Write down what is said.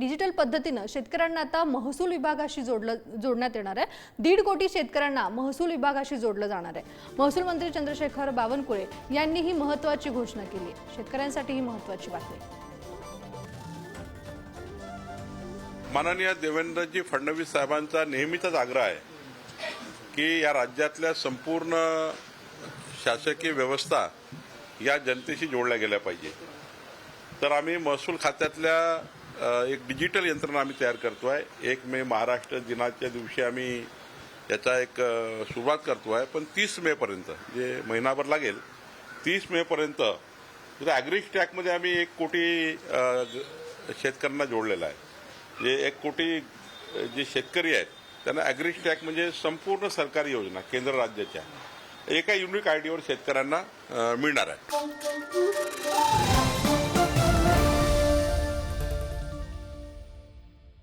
Digital पद्धतीने शेतकऱ्यांना आता महसूल विभागाशी जोडण्यात येणार आहे। 1.5 कोटी शेतकऱ्यांना महसूल विभागाशी जोडलं जाणार आहे। महसूल मंत्री चंद्रशेखर बावनकुळे यांनी ही महत्त्वाची घोषणा केली आहे। शेतकऱ्यांसाठी ही महत्त्वाची बातमी। माननीय देवेंद्रजी फडणवीस साहेबांचा नेहमीचाच आग्रह आहे की या राज्यातल्या संपूर्ण शासकीय व्यवस्था या जनतेशी जोडल्या गेल्या पाहिजे। तर आम्ही महसूल खात्यातल्या एक डिजिटल यंत्रणा आम्ही तयार करतोय। 1 मे महाराष्ट्र दिनाच्या दिवशी आम्ही याचा एक सुरुवात करतोय, पण 30 मे पर्यंत जे महिनाभर लागेल, 30 मे पर्यंत ॲग्रीस्टॅकमध्ये आम्ही 1 कोटी शेतकऱ्यांना जोडलेला आहे। जे 1 कोटी जे शेतकरी आहेत त्यांना ॲग्रीस्टॅक म्हणजे संपूर्ण सरकारी योजना केंद्र राज्याच्या एका युनिक आयडीवर शेतकऱ्यांना मिळणार आहे।